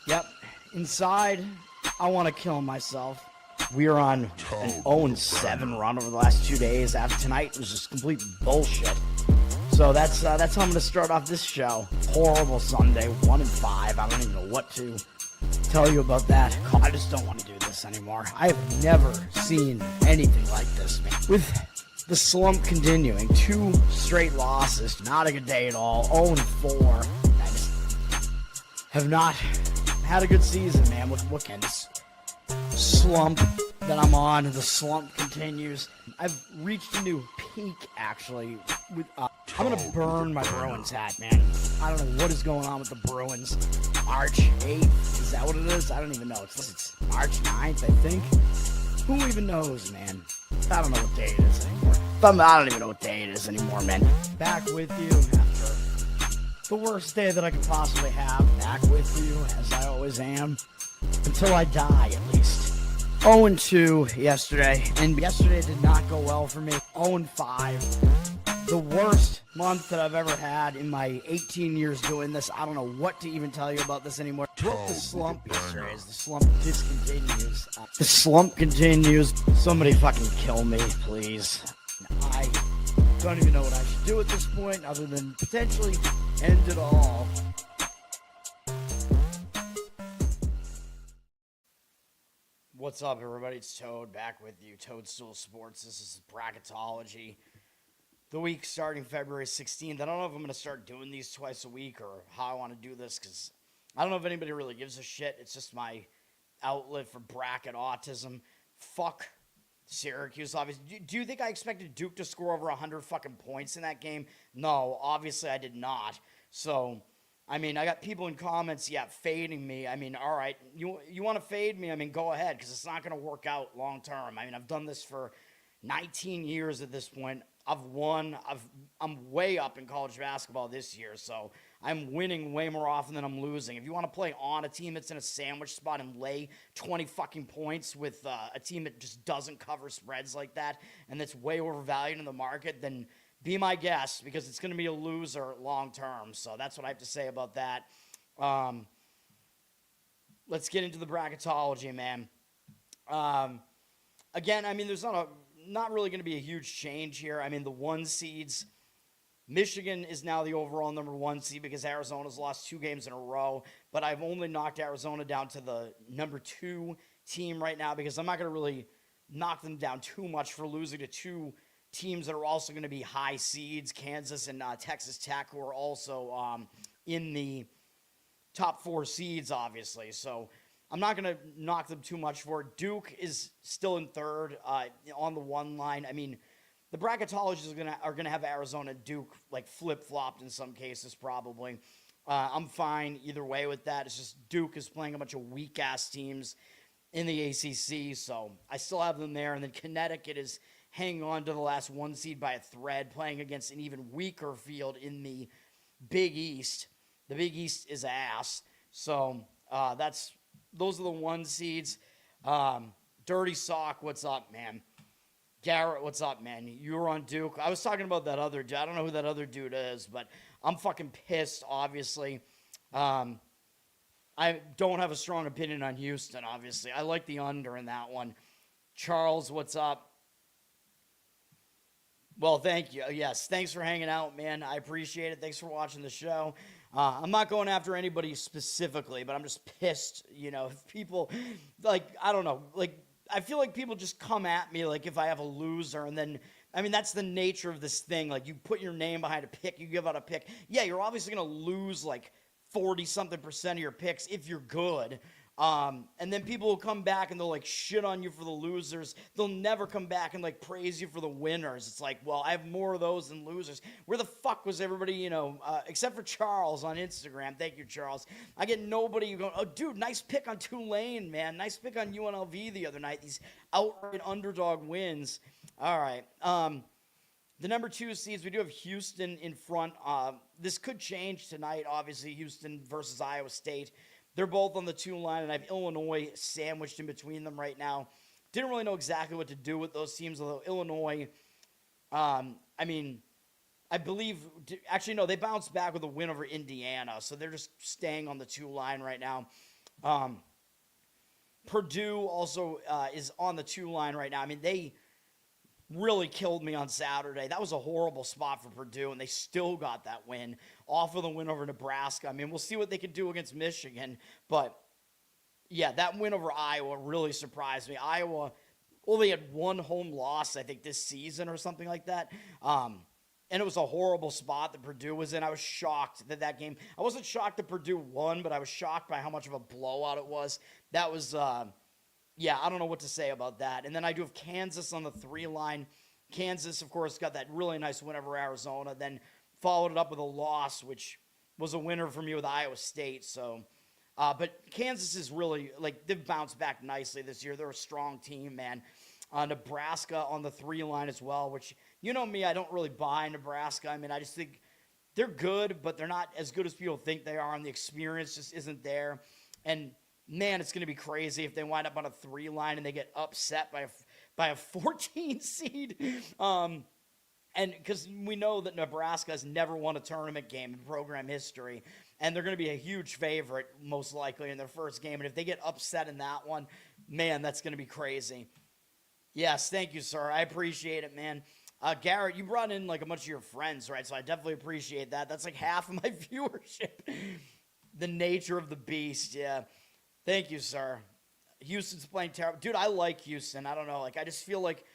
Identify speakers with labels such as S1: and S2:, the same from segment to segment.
S1: Yep. Inside, I want to kill myself. We are on an 0-7 run over the last 2 days. After tonight was just complete bullshit. So that's how I'm going to start off this show. Horrible Sunday, 1-5. I don't even know what to tell you about that. I just don't want to do this anymore. I have never seen anything like this, man. With the slump continuing, 2 straight losses, not a good day at all. 0-4. I just have not had a good season, man. What can this slump that I'm on? The slump continues. I've reached a new peak, actually. I'm gonna burn my Bruins hat, man. I don't know what is going on with the Bruins. March 8th, is that what it is? I don't even know. It's March 9th, I think. Who even knows, man? I don't know what day it is anymore. I don't even know what day it is anymore, man. Back with you after the worst day that I could possibly have. Back with you, as I always am. Until I die, at least. 0-2 yesterday, and yesterday did not go well for me. 0-5. The worst month that I've ever had in my 18 years doing this. I don't know what to even tell you about this anymore. Broke the slump yesterday as the slump discontinues. The slump continues. Somebody fucking kill me, please. I don't even know what I should do at this point other than potentially end it all. What's up, everybody? It's Toad back with you. Toadstool Sports. This is Bracketology. The week starting February 16th. I don't know if I'm going to start doing these twice a week or how I want to do this because I don't know if anybody really gives a shit. It's just my outlet for bracket autism. Fuck Syracuse, obviously. Do you think I expected Duke to score over 100 fucking points in that game? No, obviously I did not. So, I mean, I got people in comments, fading me. I mean, all right, you want to fade me? I mean, go ahead, because it's not going to work out long term. I mean, I've done this for 19 years at this point. I've won. I'm way up in college basketball this year, so I'm winning way more often than I'm losing. If you want to play on a team that's in a sandwich spot and lay 20 fucking points with a team that just doesn't cover spreads like that and that's way overvalued in the market, then be my guest, because it's going to be a loser long term. So that's what I have to say about that. Let's get into the bracketology, man. Again, I mean, there's not really going to be a huge change here. I mean, the 1 seeds, Michigan is now the overall number 1 seed because Arizona's lost 2 games in a row, but I've only knocked Arizona down to the number 2 team right now because I'm not going to really knock them down too much for losing to 2 teams that are also going to be high seeds, Kansas and Texas Tech, who are also in the top 4 seeds, obviously. So I'm not going to knock them too much for it. Duke is still in 3rd on the 1 line. I mean, the bracketologists are gonna have Arizona and Duke like flip-flopped in some cases probably. I'm fine either way with that. It's just Duke is playing a bunch of weak-ass teams in the ACC, so I still have them there. And then Connecticut is hanging on to the last 1 seed by a thread, playing against an even weaker field in the Big East. The Big East is ass. So those are the 1 seeds. Dirty Sock, what's up, man? Garrett, what's up, man? You were on Duke. I was talking about that other dude. I don't know who that other dude is, but I'm fucking pissed, obviously. I don't have a strong opinion on Houston, obviously. I like the under in that one. Charles, what's up? Well, thank you. Yes, thanks for hanging out, man. I appreciate it. Thanks for watching the show. I'm not going after anybody specifically, but I'm just pissed, if people, I don't know, I feel like people just come at me, if I have a loser, and then, I mean, that's the nature of this thing. You put your name behind a pick, you give out a pick. Yeah, you're obviously going to lose, 40-something% of your picks if you're good. And then people will come back and they'll shit on you for the losers. They'll never come back and praise you for the winners. It's well, I have more of those than losers. Where the fuck was everybody, except for Charles on Instagram. Thank you, Charles. I get nobody going, oh, dude, nice pick on Tulane, man. Nice pick on UNLV the other night. These outright underdog wins. All right. The number 2 seeds, we do have Houston in front. This could change tonight, obviously, Houston versus Iowa State. They're both on the 2 line, and I have Illinois sandwiched in between them right now. Didn't really know exactly what to do with those teams, although Illinois, I believe, actually, no, they bounced back with a win over Indiana, so they're just staying on the 2 line right now. Purdue also is on the 2 line right now. I mean, they really killed me on Saturday. That was a horrible spot for Purdue, and they still got that win off of the win over Nebraska. I mean, we'll see what they can do against Michigan, but yeah, that win over Iowa really surprised me. Iowa only had one home loss, I think, this season or something like that. And it was a horrible spot that Purdue was in. I was shocked that game. I wasn't shocked that Purdue won, but I was shocked by how much of a blowout it was. That was, yeah, I don't know what to say about that. And then I do have Kansas on the 3 line. Kansas, of course, got that really nice win over Arizona, then followed it up with a loss, which was a winner for me with Iowa State. So, but Kansas is really, like, they've bounced back nicely this year. They're a strong team, man. Nebraska on the 3 line as well, which, you know me, I don't really buy Nebraska. I mean, I just think they're good, but they're not as good as people think they are, and the experience just isn't there. And, man, it's going to be crazy if they wind up on a 3 line and they get upset by a 14 seed. And because we know that Nebraska has never won a tournament game in program history, and they're going to be a huge favorite, most likely, in their first game. And if they get upset in that one, man, that's going to be crazy. Yes, thank you, sir. I appreciate it, man. Garrett, you brought in like a bunch of your friends, right? So I definitely appreciate that. That's like half of my viewership. The nature of the beast, yeah. Thank you, sir. Houston's playing terrible. Dude, I like Houston. I don't know. Like, I just feel like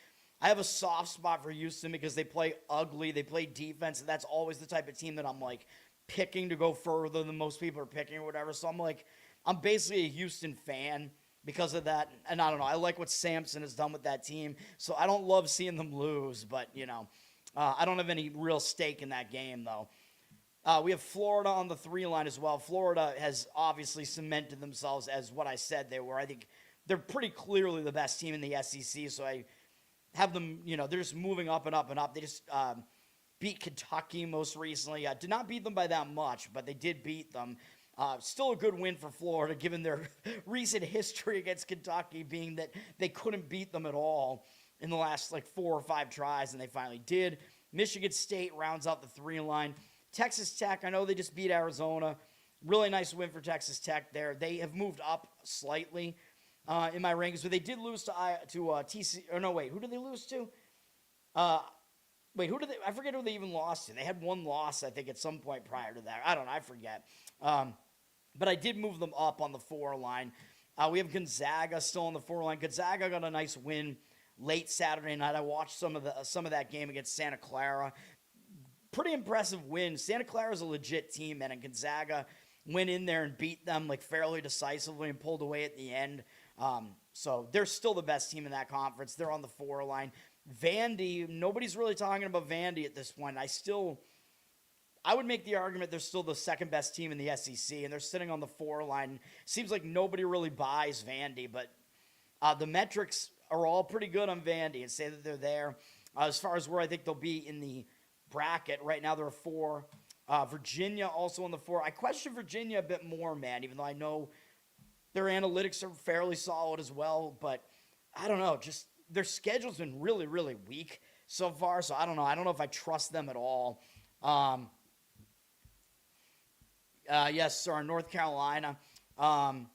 S1: I have a soft spot for Houston because they play ugly. They play defense, and that's always the type of team that I'm like picking to go further than most people are picking or whatever. So I'm basically a Houston fan because of that. And I don't know. I like what Sampson has done with that team. So I don't love seeing them lose, but, you know, I don't have any real stake in that game, though. We have Florida on the 3 line as well. Florida has obviously cemented themselves as what I said they were. I think they're pretty clearly the best team in the SEC, so I have them, you know, they're just moving up and up and up. They just beat Kentucky most recently. Did not beat them by that much, but they did beat them. Still a good win for Florida, given their recent history against Kentucky, being that they couldn't beat them at all in the last, like, 4 or 5 tries, and they finally did. Michigan State rounds out the 3 line. Texas Tech, I know they just beat Arizona. Really nice win for Texas Tech there. They have moved up slightly in my rankings, but they did lose to TC. Or no, wait, who did they lose to? Who did they? I forget who they even lost to. They had one loss, I think, at some point prior to that. I don't know. I forget. But I did move them up on the 4 line. We have Gonzaga still on the 4 line. Gonzaga got a nice win late Saturday night. I watched some of that game against Santa Clara. Pretty impressive win. Santa Clara is a legit team, man, and Gonzaga went in there and beat them like fairly decisively and pulled away at the end. So they're still the best team in that conference. They're on the 4 line. Vandy, nobody's really talking about Vandy at this point. I would make the argument they're still the second best team in the SEC, and they're sitting on the 4 line. Seems like nobody really buys Vandy, but the metrics are all pretty good on Vandy and say that they're there. As far as where I think they'll be in the bracket, right now they're a 4. Virginia also on the 4. I question Virginia a bit more, man, even though I know their analytics are fairly solid as well, but I don't know, just their schedule's been really, really weak so far, so I don't know. I don't know if I trust them at all. Yes, sir, North Carolina. Well,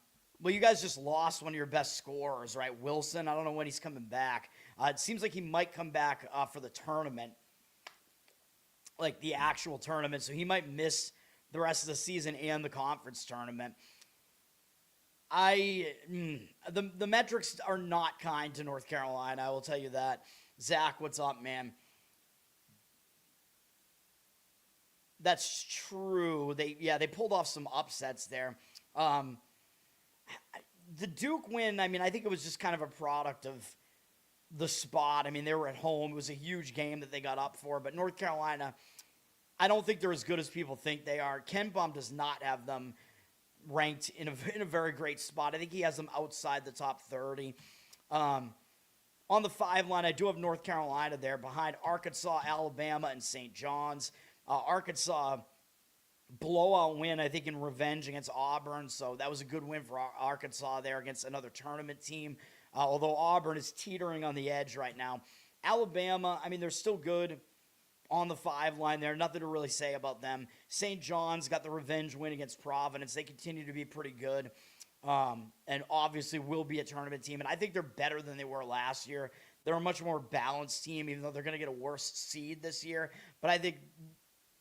S1: you guys just lost one of your best scorers, right? Wilson, I don't know when he's coming back. It seems like he might come back for the tournament, like the actual tournament, so he might miss the rest of the season and the conference tournament. The metrics are not kind to North Carolina, I will tell you that. Zach, what's up, man? That's true. They pulled off some upsets there. The Duke win, I mean, I think it was just kind of a product of the spot. I mean, they were at home. It was a huge game that they got up for. But North Carolina, I don't think they're as good as people think they are. Ken Baum does not have them ranked in a very great spot. I think he has them outside the top 30. On the 5 line, I do have North Carolina there behind Arkansas, Alabama, and St. John's. Arkansas blowout win, I think, in revenge against Auburn. So that was a good win for Arkansas there against another tournament team. Although Auburn is teetering on the edge right now. Alabama, I mean, they're still good on the 5 line there. Nothing to really say about them. St. John's got the revenge win against Providence. They continue to be pretty good. and obviously will be a tournament team. And I think they're better than they were last year. They're a much more balanced team, even though they're going to get a worse seed this year. But I think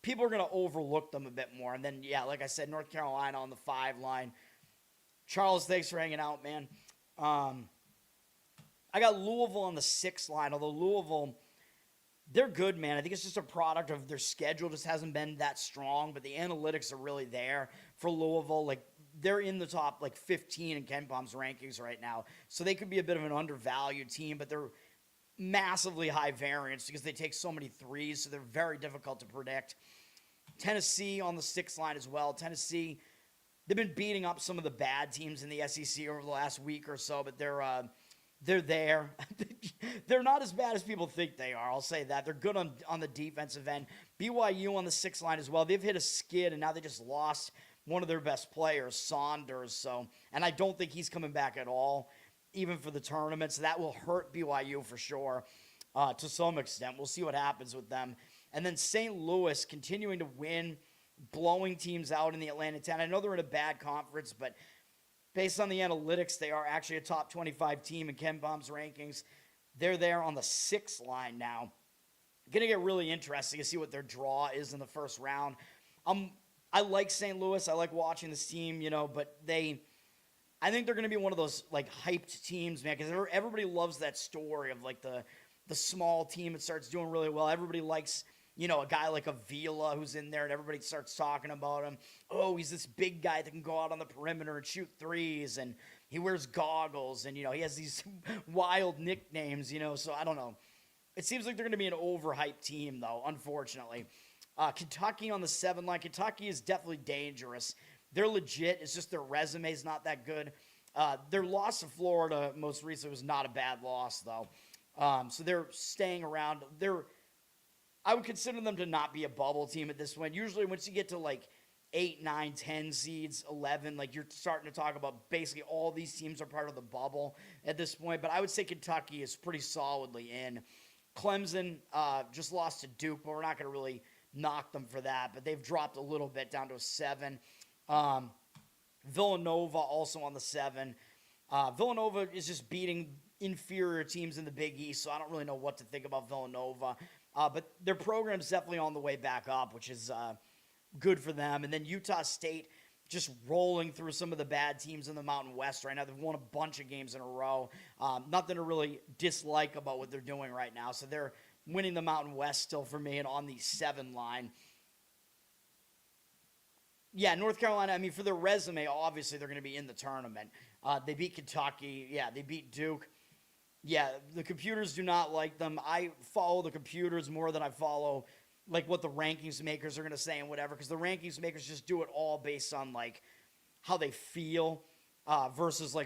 S1: people are going to overlook them a bit more. And then, yeah, like I said, North Carolina on the 5 line. Charles, thanks for hanging out, man. I got Louisville on the 6 line, although Louisville, they're good, man. I think it's just a product of their schedule just hasn't been that strong, but the analytics are really there for Louisville. Like, they're in the top, 15 in KenPom's rankings right now. So they could be a bit of an undervalued team, but they're massively high variance because they take so many threes, so they're very difficult to predict. Tennessee on the 6 line as well. Tennessee, they've been beating up some of the bad teams in the SEC over the last week or so, but they're there. They're not as bad as people think they are. I'll say that. They're good on the defensive end. BYU on the 6 line as well. They've hit a skid, and now they just lost one of their best players, Saunders. And I don't think he's coming back at all, even for the tournament. So that will hurt BYU for sure to some extent. We'll see what happens with them. And then St. Louis continuing to win, blowing teams out in the Atlantic 10. I know they're in a bad conference, but based on the analytics, they are actually a top 25 team in KenPom's rankings. They're there on the 6 line now. Going to get really interesting to see what their draw is in the first round. I like St. Louis. I like watching this team, but I think they're going to be one of those, hyped teams, man, because everybody loves that story of, the small team that starts doing really well. Everybody likes, a guy like Avila who's in there, and everybody starts talking about him. Oh, he's this big guy that can go out on the perimeter and shoot threes, and he wears goggles, and, he has these wild nicknames, so I don't know. It seems like they're going to be an overhyped team, though, unfortunately. Kentucky on the 7 line. Kentucky is definitely dangerous. They're legit. It's just their resume is not that good. Their loss to Florida most recently was not a bad loss, though. So they're staying around. I would consider them to not be a bubble team at this point. Usually once you get to 8, 9, 10 seeds, 11, you're starting to talk about basically all these teams are part of the bubble at this point. But I would say Kentucky is pretty solidly in. Clemson just lost to Duke, but we're not going to really knock them for that. But they've dropped a little bit down to a 7. Villanova also on the 7. Villanova is just beating inferior teams in the Big East, so I don't really know what to think about Villanova. But their program's definitely on the way back up, which is good for them. And then Utah State just rolling through some of the bad teams in the Mountain West right now. They've won a bunch of games in a row. Nothing to really dislike about what they're doing right now. So they're winning the Mountain West still for me and on the 7 line. Yeah, North Carolina, for their resume, obviously they're going to be in the tournament. They beat Kentucky. Yeah, they beat Duke. Yeah, the computers do not like them. I follow the computers more than I follow, what the rankings makers are going to say and whatever, because the rankings makers just do it all based on, how they feel versus,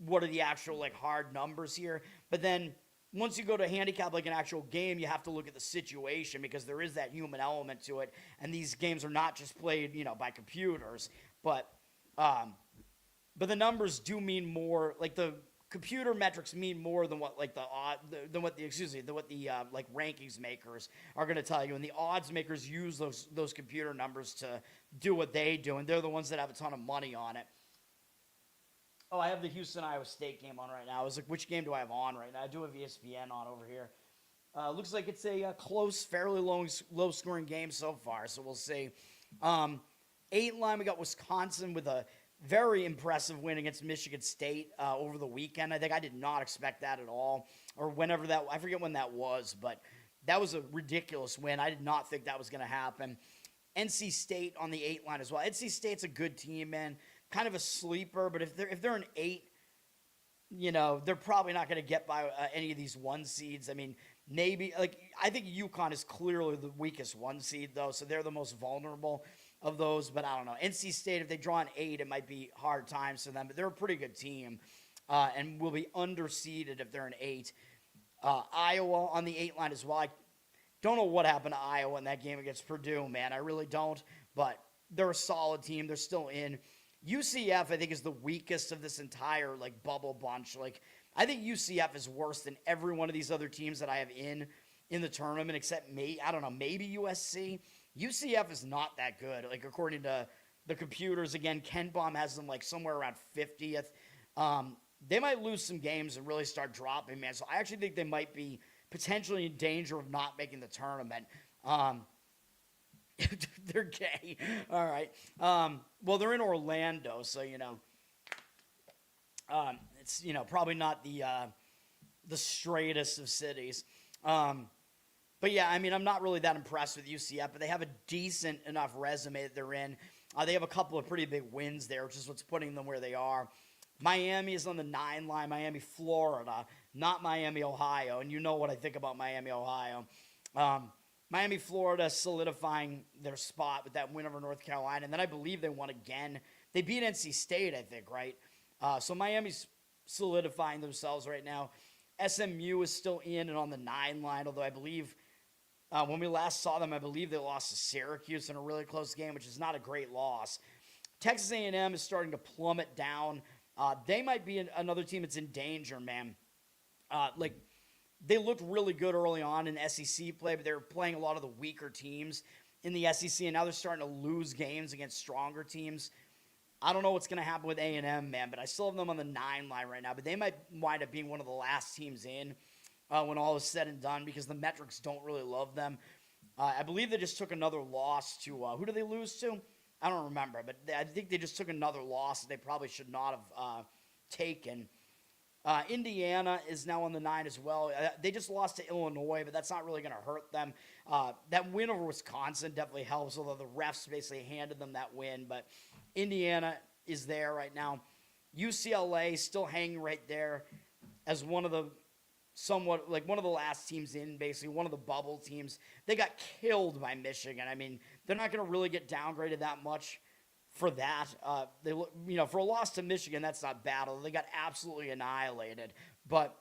S1: what are the actual, hard numbers here. But then once you go to handicap an actual game, you have to look at the situation because there is that human element to it. And these games are not just played, by computers. But the numbers do mean more. The computer metrics mean more than what the rankings makers are going to tell you. And the odds makers use those computer numbers to do what they do. And they're the ones that have a ton of money on it. Oh, I have the Houston-Iowa State game on right now. I was like, which game do I have on right now? I do have ESPN on over here. Looks like it's a close, fairly low-scoring game so far, so we'll see. 8 line, we got Wisconsin with a very impressive win against Michigan State over the weekend. I think I did not expect that at all, or whenever that – I forget when that was, but that was a ridiculous win. I did not think that was going to happen. NC State on the 8 line as well. NC State's a good team, man. Kind of a sleeper, but if they're an 8, they're probably not going to get by any of these 1 seeds. Maybe I think UConn is clearly the weakest 1 seed though, so they're the most vulnerable of those. But I don't know. NC State, if they draw an 8, it might be hard times for them. But they're a pretty good team, and will be underseeded if they're an 8. Iowa on the 8 line as well. I don't know what happened to Iowa in that game against Purdue, man. I really don't. But they're a solid team. They're still in. UCF, I think, is the weakest of this entire, bubble bunch. I think UCF is worse than every one of these other teams that I have in the tournament, except maybe USC. UCF is not that good, according to the computers. Again, Ken Baum has them like somewhere around 50th. They might lose some games and really start dropping, man. So I actually think they might be potentially in danger of not making the tournament. They're gay. All right. Well, they're in Orlando, so, it's, probably not the straightest of cities. But yeah, I mean, I'm not really that impressed with UCF, but they have a decent enough resume that they're in. They have a couple of pretty big wins there, which is what's putting them where they are. Miami is on the 9 line, Miami, Florida, not Miami, Ohio. And you know what I think about Miami, Ohio. Miami, Florida solidifying their spot with that win over North Carolina. And then I believe they won again. They beat NC State, I think, right? So Miami's solidifying themselves right now. SMU is still in and on the 9 line, although I believe when we last saw them, I believe they lost to Syracuse in a really close game, which is not a great loss. Texas A&M is starting to plummet down. They might be another team that's in danger, man. They looked really good early on in SEC play, but they were playing a lot of the weaker teams in the SEC, and now they're starting to lose games against stronger teams. I don't know what's going to happen with A&M, man, but I still have them on the 9 line right now. But they might wind up being one of the last teams in when all is said and done because the metrics don't really love them. I believe they just took another loss to who did they lose to? I don't remember, but I think they just took another loss that they probably should not have taken. Indiana is now on the 9 as well. They just lost to Illinois, but that's not really going to hurt them. That win over Wisconsin definitely helps, although the refs basically handed them that win. But Indiana is there right now. UCLA still hanging right there as one of the last teams in, basically one of the bubble teams. They got killed by Michigan. I mean, they're not going to really get downgraded that much for that. For a loss to Michigan, that's not bad. They got absolutely annihilated. But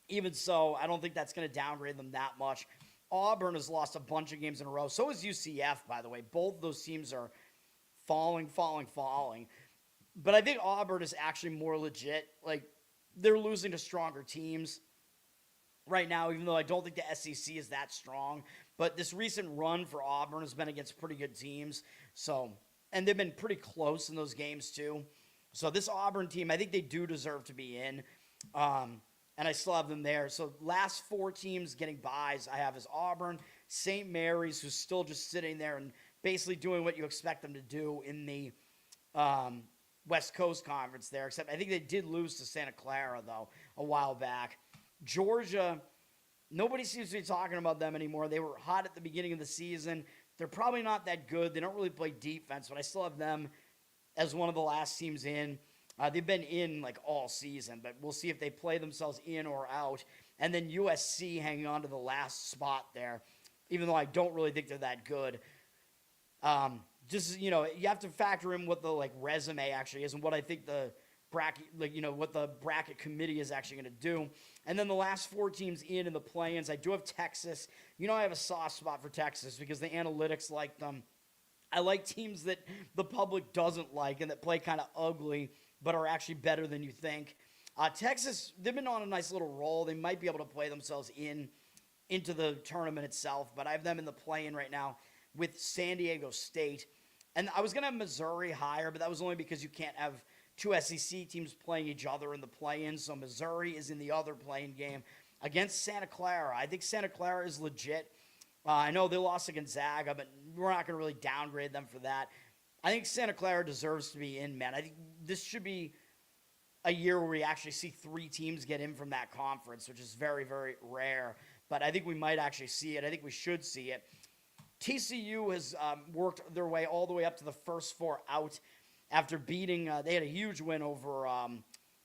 S1: even so, I don't think that's going to downgrade them that much. Auburn has lost a bunch of games in a row. So is UCF, by the way. Both those teams are falling. But I think Auburn is actually more legit. Like, they're losing to stronger teams right now, even though I don't think the SEC is that strong. But this recent run for Auburn has been against pretty good teams. And they've been pretty close in those games, too. So this Auburn team, I think they do deserve to be in. And I still have them there. So last 4 teams getting buys I have is Auburn, St. Mary's, who's still just sitting there and basically doing what you expect them to do in the West Coast Conference there. Except I think they did lose to Santa Clara, though, a while back. Georgia, nobody seems to be talking about them anymore. They were hot at the beginning of the season. They're probably not that good. They don't really play defense, but I still have them as one of the last teams in. They've been in like all season, but we'll see if they play themselves in or out. And then USC hanging on to the last spot there, even though I don't really think they're that good. You have to factor in what the resume actually is and what I think the bracket, what the bracket committee is actually going to do. And then the last 4 teams in the play-ins, I do have Texas. I have a soft spot for Texas because the analytics like them. I like teams that the public doesn't like and that play kind of ugly but are actually better than you think. Texas, they've been on a nice little roll. They might be able to play themselves into the tournament itself, but I have them in the play-in right now with San Diego State. And I was going to have Missouri higher, but that was only because you can't have 2 SEC teams playing each other in the play-in, so Missouri is in the other play-in game against Santa Clara. I think Santa Clara is legit. I know they lost to Gonzaga, but we're not going to really downgrade them for that. I think Santa Clara deserves to be in, man. I think this should be a year where we actually see 3 teams get in from that conference, which is very, very rare. But I think we might actually see it. I think we should see it. TCU has worked their way all the way up to the first 4 out after beating they had a huge win over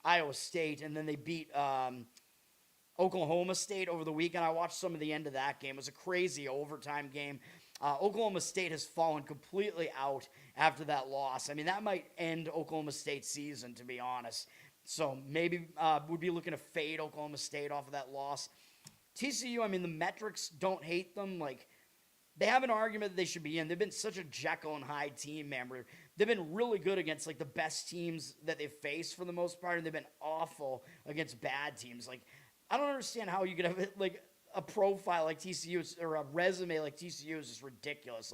S1: Iowa State, and then they beat Oklahoma State over the weekend. I watched some of the end of that game. It was a crazy overtime game. Oklahoma State has fallen completely out after that loss. I mean, that might end Oklahoma State's season, to be honest. So maybe we'd be looking to fade Oklahoma State off of that loss. TCU, I mean, the metrics don't hate them. They have an argument that they should be in. They've been such a Jekyll and Hyde team, man. They've been really good against, the best teams that they've faced for the most part, and they've been awful against bad teams. I don't understand how you could have, a profile like TCU or a resume like TCU is just ridiculous.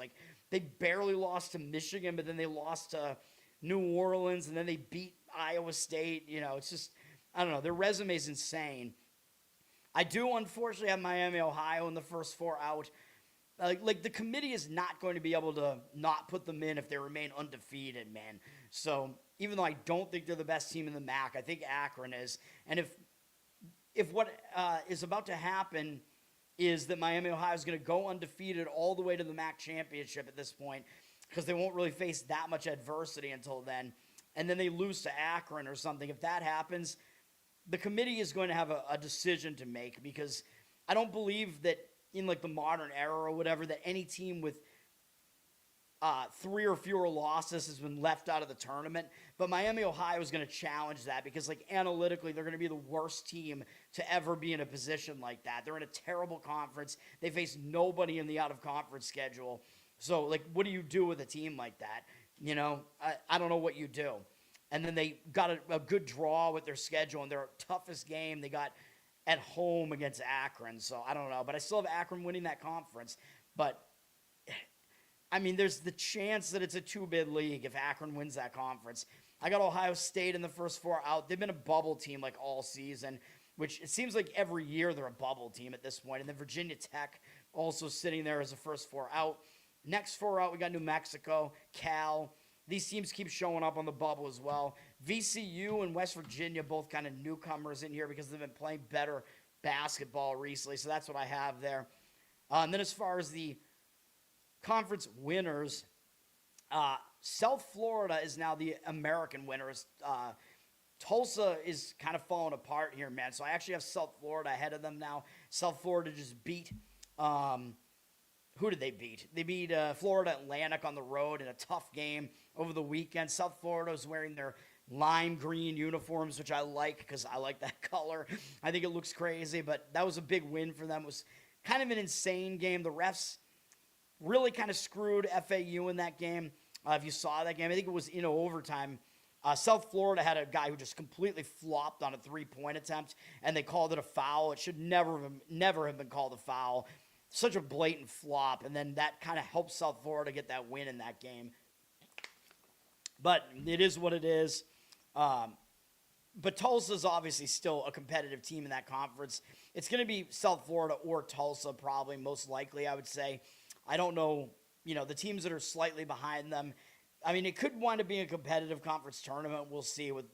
S1: they barely lost to Michigan, but then they lost to New Orleans, and then they beat Iowa State. It's just, I don't know. Their resume is insane. I do, unfortunately, have Miami, Ohio in the first 4 out. The committee is not going to be able to not put them in if they remain undefeated, man. So even though I don't think they're the best team in the MAC, I think Akron is. And if what is about to happen is that Miami, Ohio is going to go undefeated all the way to the MAC championship at this point, because they won't really face that much adversity until then, and then they lose to Akron or something. If that happens, the committee is going to have a decision to make, because I don't believe that in the modern era or whatever that any team with 3 or fewer losses has been left out of the tournament. But Miami, Ohio is going to challenge that, because analytically they're going to be the worst team to ever be in a position like that. They're in a terrible conference. They face nobody in the out-of-conference schedule. So, what do you do with a team like that? I don't know what you do. And then they got a good draw with their schedule, and their toughest game they got at home against Akron. So, I don't know. But I still have Akron winning that conference. But, I mean, there's the chance that it's a 2-bid league if Akron wins that conference. I got Ohio State in the first 4 out. They've been a bubble team all season, which it seems like every year they're a bubble team at this point. And then Virginia Tech also sitting there as a first 4 out. Next 4 out, we got New Mexico, Cal. These teams keep showing up on the bubble as well. VCU and West Virginia, both kind of newcomers in here because they've been playing better basketball recently. So that's what I have there. And then as far as the conference winners, South Florida is now the American winners. Tulsa is kind of falling apart here, man. So I actually have South Florida ahead of them now. South Florida just beat... who did they beat? They beat Florida Atlantic on the road in a tough game over the weekend. South Florida is wearing their lime green uniforms, which I like because I like that color. I think it looks crazy, but that was a big win for them. It was kind of an insane game. The refs really kind of screwed FAU in that game. If you saw that game, I think it was in overtime. South Florida had a guy who just completely flopped on a 3-point attempt, and they called it a foul. It should never have been called a foul. Such a blatant flop, and then that kind of helped South Florida get that win in that game. But it is what it is. But Tulsa's obviously still a competitive team in that conference. It's going to be South Florida or Tulsa probably, most likely, I would say. I don't know, the teams that are slightly behind them. I mean, it could wind up being a competitive conference tournament. We'll see with,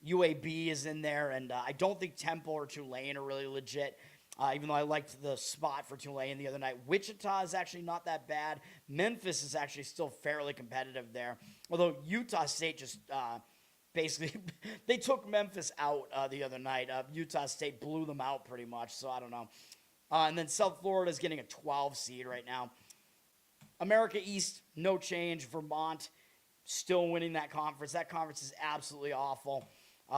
S1: UAB is in there, and I don't think Temple or Tulane are really legit. Even though I liked the spot for Tulane the other night. Wichita is actually not that bad. Memphis is actually still fairly competitive there. Although Utah State just basically, they took Memphis out the other night. Utah State blew them out pretty much, so I don't know. And then South Florida is getting a 12 seed right now. America East, no change. Vermont still winning that conference. That conference is absolutely awful.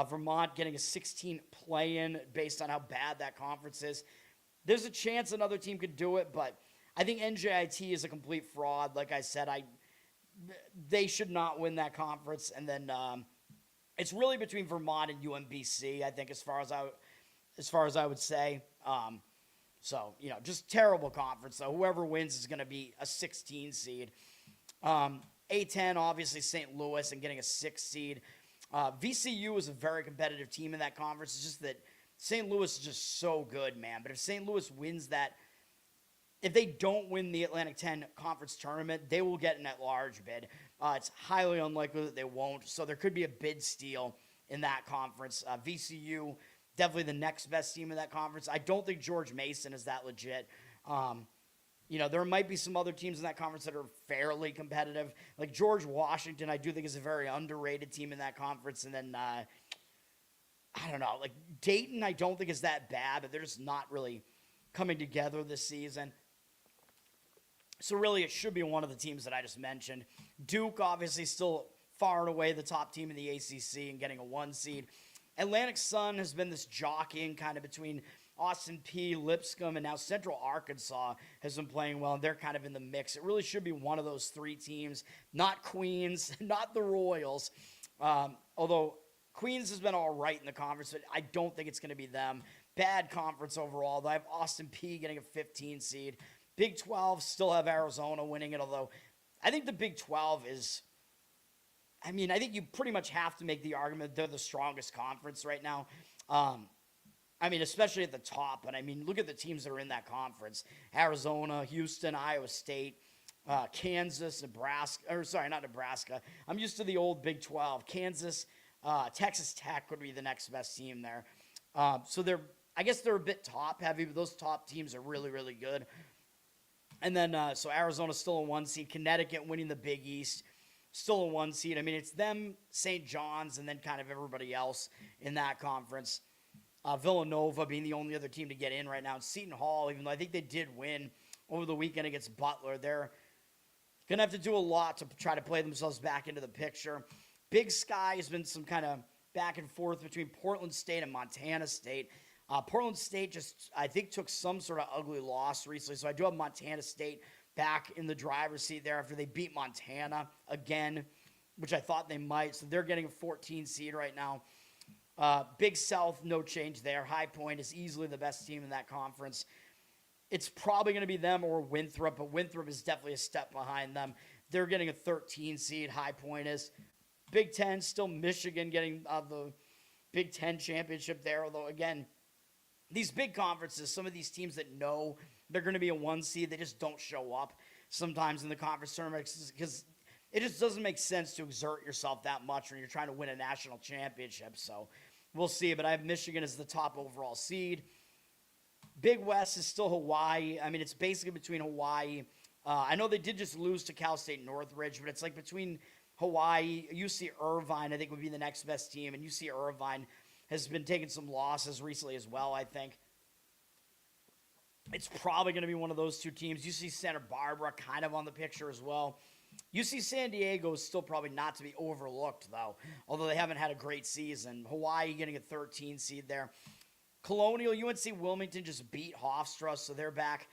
S1: Vermont getting a 16 play-in based on how bad that conference is. There's a chance another team could do it, but I think NJIT is a complete fraud. Like I said, they should not win that conference. And then it's really between Vermont and UMBC, I think, as far as I would say. So, just terrible conference. So whoever wins is going to be a 16 seed. A10, obviously, St. Louis and getting a 6 seed. VCU is a very competitive team in that conference. It's just that St. Louis is just so good, man. But if St. Louis wins that, if they don't win the Atlantic 10 conference tournament, they will get an at-large bid. It's highly unlikely that they won't. So there could be a bid steal in that conference. VCU, definitely the next best team in that conference. I don't think George Mason is that legit. There might be some other teams in that conference that are fairly competitive. Like George Washington, I do think is a very underrated team in that conference. And then, I don't know, like Dayton, I don't think is that bad, but they're just not really coming together this season. So really, it should be one of the teams that I just mentioned. Duke, obviously, still far and away the top team in the ACC and getting a 1 seed. Atlantic Sun has been this jockeying kind of between Austin Peay, Lipscomb, and now Central Arkansas has been playing well, and they're kind of in the mix. It really should be one of those 3 teams, not Queens, not the Royals. Although Queens has been all right in the conference, but I don't think it's going to be them. Bad conference overall, though. I have Austin Peay getting a 15 seed. Big 12 still have Arizona winning it, although I think the Big 12 is, I mean, I think you pretty much have to make the argument they're the strongest conference right now. I mean, especially at the top. But I mean, look at the teams that are in that conference: Arizona, Houston, Iowa State, Kansas, Nebraska. Or sorry, not Nebraska. I'm used to the old Big 12. Kansas, Texas Tech would be the next best team there. So I guess they're a bit top heavy, but those top teams are really, really good. And then, so Arizona's still a 1 seed. Connecticut winning the Big East, still a 1 seed. I mean, it's them, St. John's, and then kind of everybody else in that conference. Villanova being the only other team to get in right now. And Seton Hall, even though I think they did win over the weekend against Butler, they're going to have to do a lot to try to play themselves back into the picture. Big Sky has been some kind of back and forth between Portland State and Montana State. Portland State just, I think, took some sort of ugly loss recently. So I do have Montana State back in the driver's seat there after they beat Montana again, which I thought they might. So they're getting a 14 seed right now. Big South, no change there. High Point is easily the best team in that conference. It's probably going to be them or Winthrop, but Winthrop is definitely a step behind them. They're getting a 13 seed. High Point is. Big Ten, still Michigan getting the Big Ten championship there, although, again, these big conferences, some of these teams that know they're going to be a 1 seed, they just don't show up sometimes in the conference tournaments because it just doesn't make sense to exert yourself that much when you're trying to win a national championship. So we'll see, but I have Michigan as the top overall seed. Big West is still Hawaii. I mean, it's basically between Hawaii. I know they did just lose to Cal State Northridge, but it's like between Hawaii, UC Irvine, I think would be the next best team, and UC Irvine has been taking some losses recently as well, I think. It's probably going to be one of those two teams. UC Santa Barbara kind of on the picture as well. UC San Diego is still probably not to be overlooked, though, although they haven't had a great season. Hawaii getting a 13 seed there. Colonial, UNC Wilmington just beat Hofstra, so they're back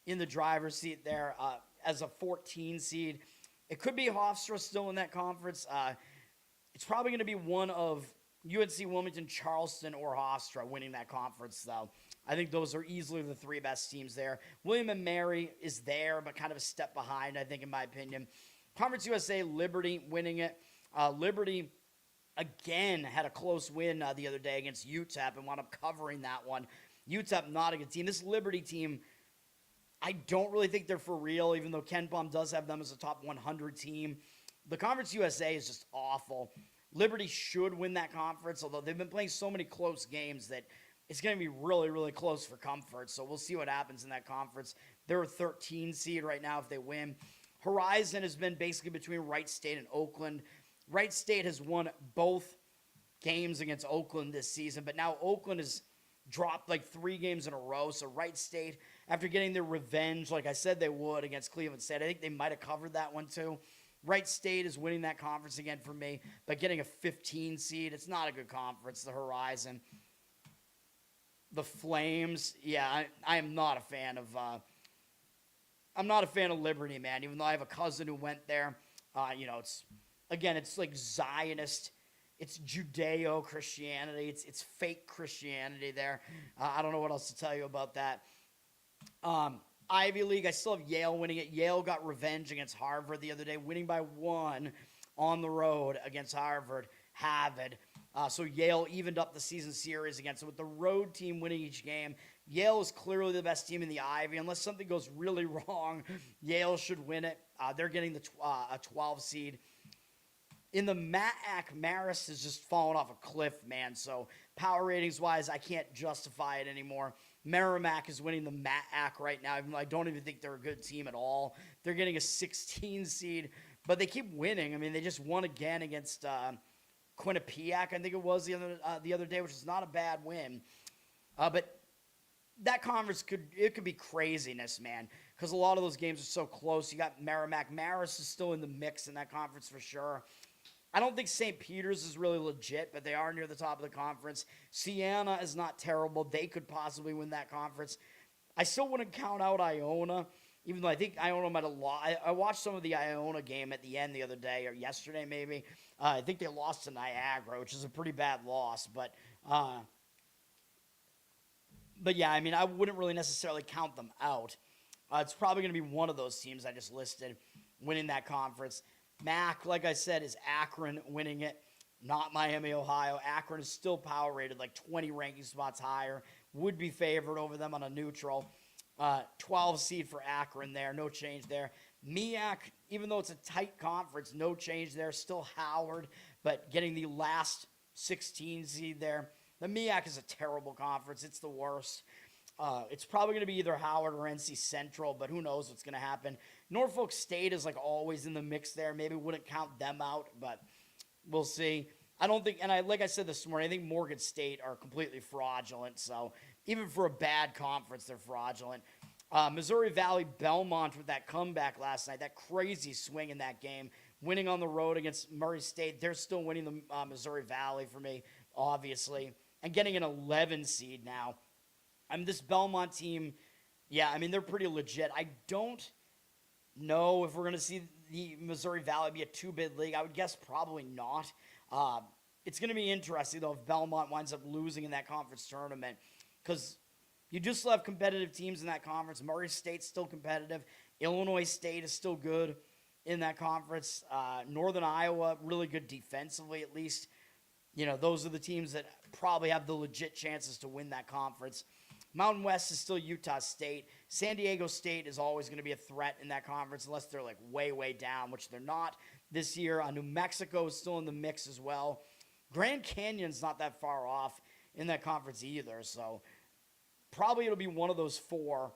S1: in the driver's seat there as a 14 seed. It could be Hofstra still in that conference. It's probably going to be one of UNC Wilmington, Charleston, or Hofstra winning that conference, though. I think those are easily the three best teams there. William & Mary is there, but kind of a step behind, I think, in my opinion. Conference USA, Liberty winning it. Liberty, again, had a close win the other day against UTEP and wound up covering that one. UTEP, not a good team. This Liberty team, I don't really think they're for real, even though Ken Palm does have them as a top 100 team. The Conference USA is just awful. Liberty should win that conference, although they've been playing so many close games that it's going to be really, really close for comfort. So we'll see what happens in that conference. They're a 13 seed right now if they win. Horizon has been basically between Wright State and Oakland. Wright State has won both games against Oakland this season, but now Oakland has dropped like 3 games in a row. So Wright State, after getting their revenge, like I said they would against Cleveland State, I think they might have covered that one too. Wright State is winning that conference again for me, but getting a 15 seed. It's not a good conference, the Horizon. The Flames, yeah, I am not a fan of I'm not a fan of Liberty, man, even though I have a cousin who went there. It's like Zionist. It's Judeo-Christianity. It's fake Christianity there. I don't know what else to tell you about that. Ivy League, I still have Yale winning it. Yale got revenge against Harvard the other day, winning by 1 on the road against Harvard. So Yale evened up the season series against it with the road team winning each game. Yale is clearly the best team in the Ivy. Unless something goes really wrong, Yale should win it. They're getting a 12 seed. In the MAAC, Marist has just fallen off a cliff, man. So power ratings-wise, I can't justify it anymore. Merrimack is winning the MAAC right now, even though I don't even think they're a good team at all. They're getting a 16 seed, but they keep winning. I mean, they just won again against Quinnipiac, I think it was the other day, which is not a bad win. But that conference could be craziness, man, because a lot of those games are so close. You got Merrimack. Marist is still in the mix in that conference for sure. I don't think St. Peter's is really legit, but they are near the top of the conference. Siena is not terrible. They could possibly win that conference. I still wouldn't count out Iona, even though I think Iona might have lost. I watched some of the Iona game at the end the other day, or yesterday maybe. I think they lost to Niagara, which is a pretty bad loss. But yeah, I mean, I wouldn't really necessarily count them out. It's probably going to be one of those teams I just listed winning that conference. MAC, like I said, is Akron winning it, not Miami, Ohio. Akron is still power rated like 20 ranking spots higher, would be favored over them on a neutral. 12 seed for Akron there, no change there. MEAC, even though it's a tight conference, no change there, still Howard, but getting the last 16 seed there. The MEAC is a terrible conference. It's the worst. It's probably going to be either Howard or NC Central, but who knows what's going to happen. Norfolk State is like always in the mix there. Maybe wouldn't count them out, but we'll see. I don't think, and like I said this morning, I think Morgan State are completely fraudulent. So even for a bad conference, they're fraudulent. Missouri Valley Belmont with that comeback last night, that crazy swing in that game, winning on the road against Murray State. They're still winning the Missouri Valley for me, obviously, and getting an 11 seed now. I mean, this Belmont team, yeah, I mean, they're pretty legit. I don't know if we're going to see the Missouri Valley be a two-bid league. I would guess probably not. It's going to be interesting, though, if Belmont winds up losing in that conference tournament, because you just still have competitive teams in that conference. Murray State's still competitive. Illinois State is still good in that conference. Northern Iowa, really good defensively, at least. You know, those are the teams that probably have the legit chances to win that conference. Mountain West is still Utah State. San Diego State is always going to be a threat in that conference unless they're like way, way down, which they're not this year. New Mexico is still in the mix as well. Grand Canyon's not that far off in that conference either. So probably it'll be one of those four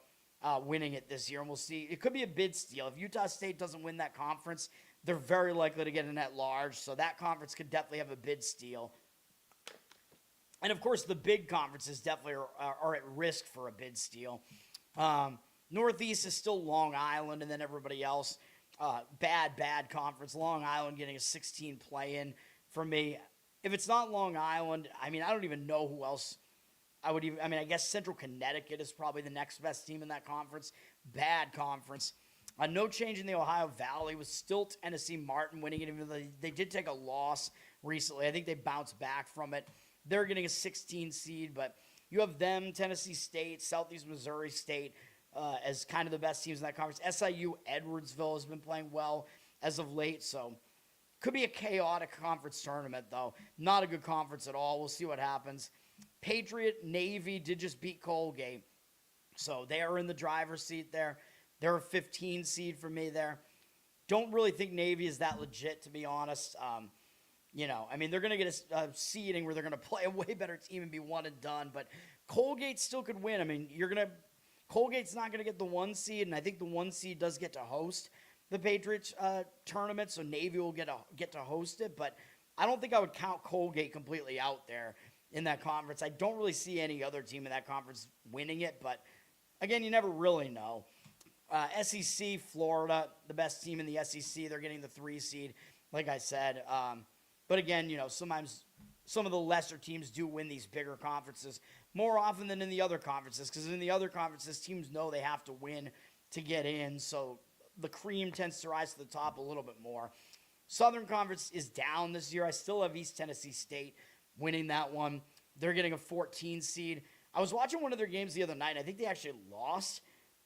S1: winning it this year, and we'll see. It could be a bid steal. If Utah State doesn't win that conference, they're very likely to get an at-large, so that conference could definitely have a bid steal. And, of course, the big conferences definitely are at risk for a bid steal. Northeast is still Long Island, and then everybody else. Bad conference. Long Island getting a 16 play-in for me. If it's not Long Island, I mean, I don't even know who else I guess Central Connecticut is probably the next best team in that conference. Bad conference. No change in the Ohio Valley with still Tennessee Martin winning it, even though they did take a loss recently. I think they bounced back from it. They're getting a 16 seed, but you have them, Tennessee State, Southeast Missouri State, as kind of the best teams in that conference. SIU Edwardsville has been playing well as of late, so could be a chaotic conference tournament, though. Not a good conference at all. We'll see what happens. Patriot Navy did just beat Colgate, so they are in the driver's seat there. They're a 15 seed for me there. Don't really think Navy is that legit, to be honest. You know, I mean, they're going to get a seeding where they're going to play a way better team and be one and done, but Colgate still could win. I mean, Colgate's not going to get the 1 seed, and I think the 1 seed does get to host the Patriots tournament, so Navy will get to host it, but I don't think I would count Colgate completely out there in that conference. I don't really see any other team in that conference winning it, but again, you never really know. SEC, Florida, the best team in the SEC. They're getting the 3 seed, like I said. But again, you know, sometimes some of the lesser teams do win these bigger conferences more often than in the other conferences, because in the other conferences, teams know they have to win to get in, so the cream tends to rise to the top a little bit more. Southern Conference is down this year. I still have East Tennessee State winning that one. They're getting a 14 seed. I was watching one of their games the other night. I think they actually lost,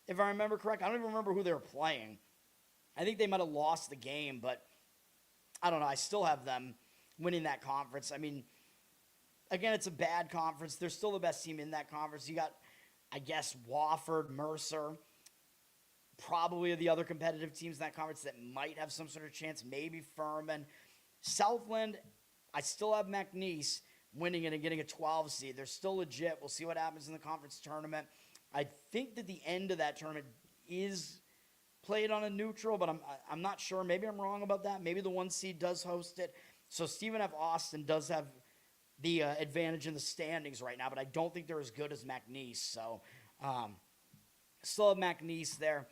S1: if I remember correct. I don't even remember who they were playing. I think they might have lost the game, but I don't know. I still have them winning that conference. I mean, again, it's a bad conference. They're still the best team in that conference. You got, I guess, Wofford, Mercer, probably the other competitive teams in that conference that might have some sort of chance. Maybe Furman. Southland, I still have McNeese winning it and getting a 12 seed. They're still legit. We'll see what happens in the conference tournament. I think that the end of that tournament is played on a neutral, but I'm not sure. Maybe I'm wrong about that. Maybe the 1 seed does host it. So Stephen F. Austin does have the advantage in the standings right now, but I don't think they're as good as McNeese. So still have McNeese there.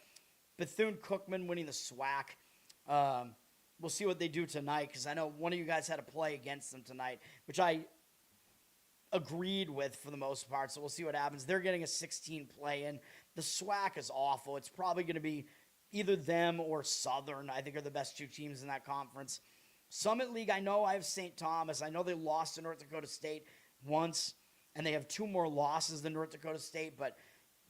S1: Bethune-Cookman winning the SWAC. We'll see what they do tonight, because I know one of you guys had to play against them tonight, which I agreed with for the most part, so we'll see what happens. They're getting a 16 play-in. The SWAC is awful. It's probably going to be either them or Southern, I think, are the best 2 teams in that conference. Summit League, I know I have St. Thomas. I know they lost to North Dakota State once, and they have 2 more losses than North Dakota State, but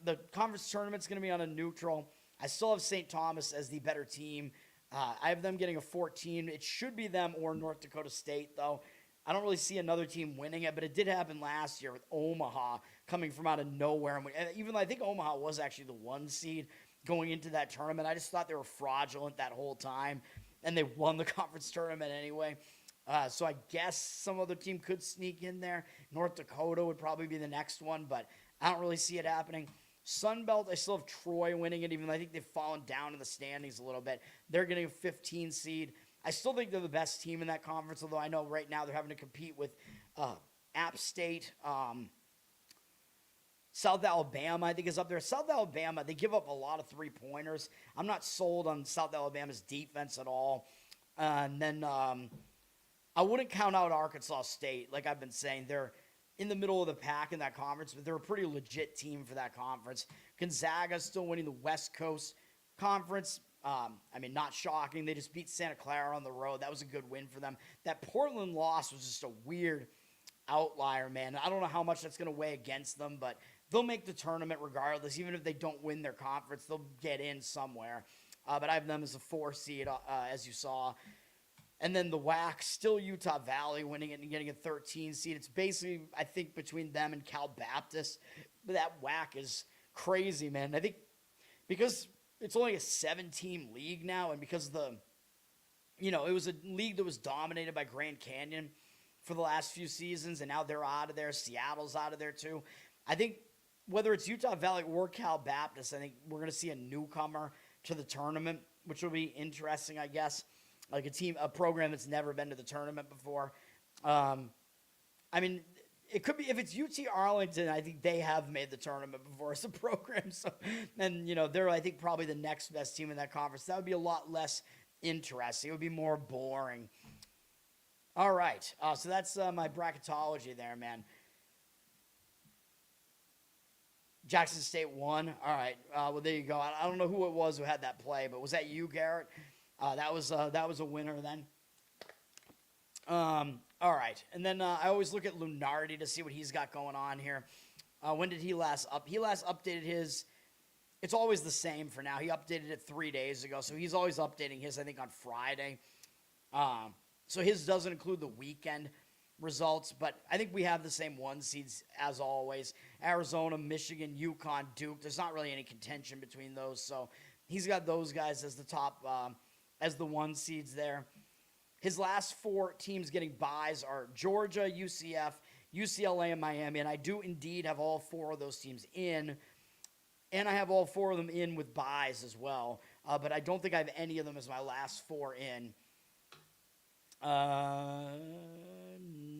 S1: the conference tournament's going to be on a neutral. I still have St. Thomas as the better team. I have them getting a 14. It should be them or North Dakota State, though. I don't really see another team winning it, but it did happen last year with Omaha coming from out of nowhere. And even though I think Omaha was actually the 1 seed going into that tournament, I just thought they were fraudulent that whole time, and they won the conference tournament anyway. So I guess some other team could sneak in there. North Dakota would probably be the next one, but I don't really see it happening. Sun Belt, I still have Troy winning it, even though I think they've fallen down in the standings a little bit. They're getting a 15 seed. I still think they're the best team in that conference, although I know right now they're having to compete with App State. South Alabama, I think, is up there. South Alabama, they give up a lot of three-pointers. I'm not sold on South Alabama's defense at all. And then I wouldn't count out Arkansas State, like I've been saying. They're in the middle of the pack in that conference, but they're a pretty legit team for that conference. Gonzaga's still winning the West Coast Conference. Not shocking. They just beat Santa Clara on the road. That was a good win for them. That Portland loss was just a weird outlier, man. I don't know how much that's going to weigh against them, but they'll make the tournament regardless. Even if they don't win their conference, they'll get in somewhere. But I have them as a 4 seed, as you saw. And then the WAC, still Utah Valley winning it and getting a 13 seed. It's basically, I think, between them and Cal Baptist. But that WAC is crazy, man. I think because it's only a 7-team league now, and because it was a league that was dominated by Grand Canyon for the last few seasons, and now they're out of there. Seattle's out of there too. I think whether it's Utah Valley or Cal Baptist, I think we're going to see a newcomer to the tournament, which will be interesting, I guess. Like a program that's never been to the tournament before. It could be, if it's UT Arlington, I think they have made the tournament before as a program. So, and, they're, I think, probably the next best team in that conference. That would be a lot less interesting. It would be more boring. All right. So that's my bracketology there, man. Jackson State won. All right. Well, there you go. I don't know who it was who had that play, but was that you, Garrett? That was a winner then. All right, and then I always look at Lunardi to see what he's got going on here. When did he last up? He last updated his. It's always the same for now. He updated it 3 days ago, so he's always updating his, I think, on Friday. So his doesn't include the weekend results, but I think we have the same 1 seeds as always. Arizona, Michigan, UConn, Duke. There's not really any contention between those, so he's got those guys as the top, as the 1 seeds there. His last 4 teams getting buys are Georgia, UCF, UCLA, and Miami, and I do indeed have all 4 of those teams in, and I have all 4 of them in with buys as well, but I don't think I have any of them as my last 4 in.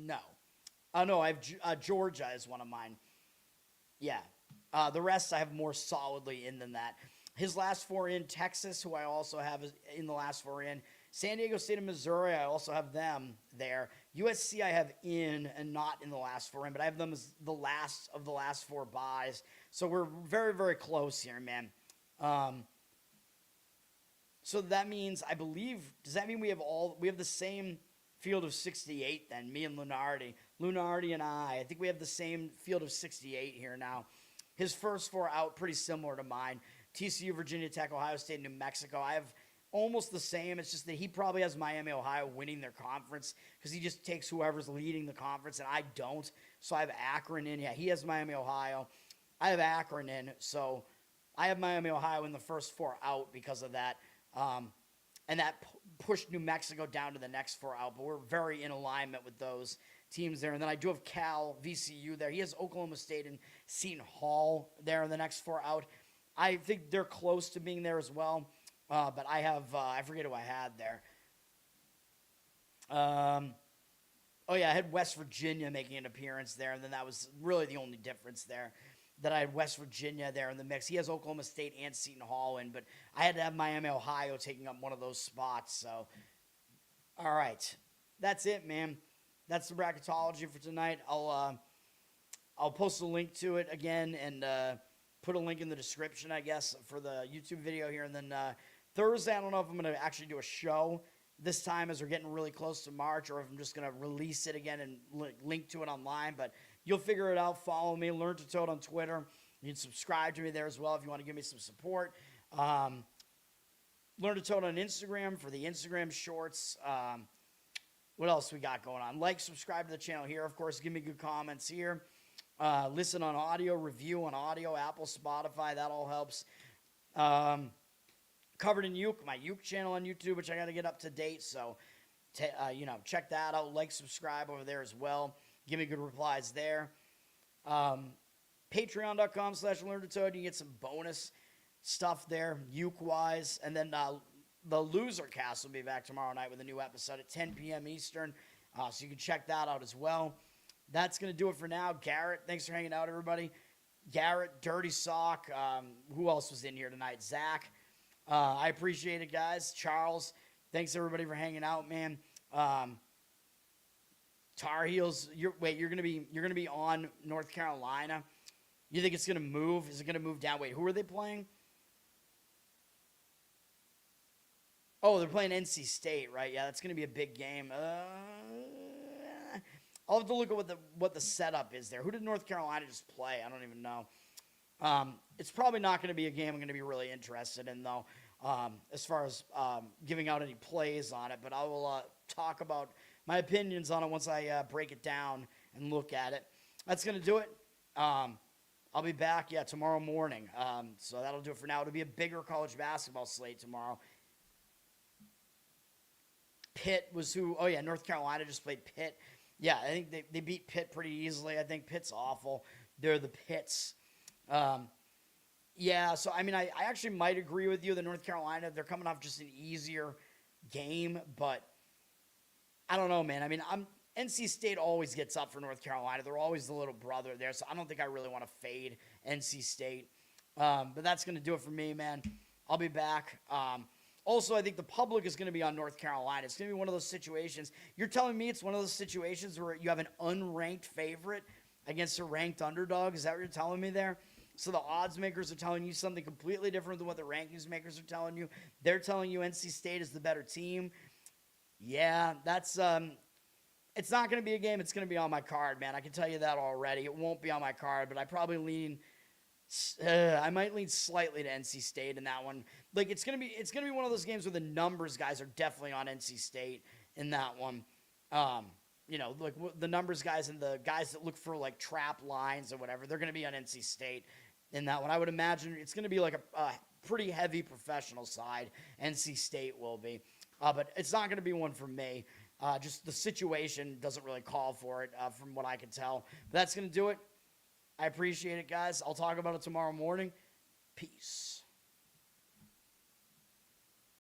S1: No. No, I have Georgia as one of mine. Yeah. The rest I have more solidly in than that. His last 4 in, Texas, who I also have in the last 4 in. San Diego State and Missouri, I also have them there. USC I have in and not in the last 4 in, but I have them as the last of the last 4 buys. So we're very, very close here, man. So that means, I believe, does that mean we have the same field of 68 then, me and Lunardi? Lunardi and I think we have the same field of 68 here now. His first 4 out, pretty similar to mine. TCU, Virginia Tech, Ohio State, New Mexico. I have almost the same. It's just that he probably has Miami, Ohio winning their conference because he just takes whoever's leading the conference, and I don't. So I have Akron in. Yeah, he has Miami, Ohio. I have Akron in. So I have Miami, Ohio in the first 4 out because of that. And that pushed New Mexico down to the next 4 out. But we're very in alignment with those teams there. And then I do have Cal, VCU there. He has Oklahoma State and Seton Hall there in the next 4 out. I think they're close to being there as well. But I have, I forget who I had there. I had West Virginia making an appearance there, and then that was really the only difference there, that I had West Virginia there in the mix. He has Oklahoma State and Seton Hall in, but I had to have Miami, Ohio taking up one of those spots. So, all right. That's it, man. That's the bracketology for tonight. I'll post a link to it again and put a link in the description, I guess, for the YouTube video here, and then Thursday, I don't know if I'm going to actually do a show this time as we're getting really close to March, or if I'm just going to release it again and link to it online. But you'll figure it out. Follow me. Learn to Toad on Twitter. You can subscribe to me there as well if you want to give me some support. Learn to Toad on Instagram for the Instagram shorts. What else we got going on? Like, subscribe to the channel here. Of course, give me good comments here. Listen on audio, review on audio, Apple, Spotify. That all helps. Covered in Uke, my Uke channel on YouTube, which I got to get up to date. So, check that out. Like, subscribe over there as well. Give me good replies there. Patreon.com/LearnToToad. You get some bonus stuff there, Uke-wise. And then the Loser Cast will be back tomorrow night with a new episode at 10 p.m. Eastern. So you can check that out as well. That's going to do it for now. Garrett, thanks for hanging out, everybody. Garrett, Dirty Sock. Who else was in here tonight? Zach. I appreciate it, guys. Charles, thanks everybody for hanging out, man. Tar Heels. You're gonna be on North Carolina. You think it's gonna move? Is it gonna move down? Wait, who are they playing? Oh, they're playing NC State, right? Yeah, that's gonna be a big game. I'll have to look at what the setup is there. Who did North Carolina just play? I don't even know. It's probably not going to be a game I'm going to be really interested in, though, as far as giving out any plays on it. But I will talk about my opinions on it once I break it down and look at it. That's going to do it. I'll be back, tomorrow morning. So that'll do it for now. It'll be a bigger college basketball slate tomorrow. Pitt was who? Oh, yeah, North Carolina just played Pitt. Yeah, I think they beat Pitt pretty easily. I think Pitt's awful. They're the Pitts. So, I mean, I actually might agree with you that North Carolina, they're coming off just an easier game, but I don't know, man. I mean, NC State always gets up for North Carolina. They're always the little brother there, so I don't think I really want to fade NC State. But that's going to do it for me, man. I'll be back. Also, I think the public is going to be on North Carolina. It's going to be one of those situations. You're telling me it's one of those situations where you have an unranked favorite against a ranked underdog? Is that what you're telling me there? So the odds makers are telling you something completely different than what the rankings makers are telling you. They're telling you NC State is the better team. Yeah, that's it's not going to be a game. It's going to be on my card, man. I can tell you that already. It won't be on my card, but I might lean slightly to NC State in that one. Like it's gonna be one of those games where the numbers guys are definitely on NC State in that one. Like the numbers guys and the guys that look for like trap lines or whatever, they're gonna be on NC State in that one. I would imagine it's gonna be like a pretty heavy professional side. NC State will be, but it's not gonna be one for me. Just the situation doesn't really call for it, from what I can tell. But that's gonna do it. I appreciate it, guys. I'll talk about it tomorrow morning. Peace.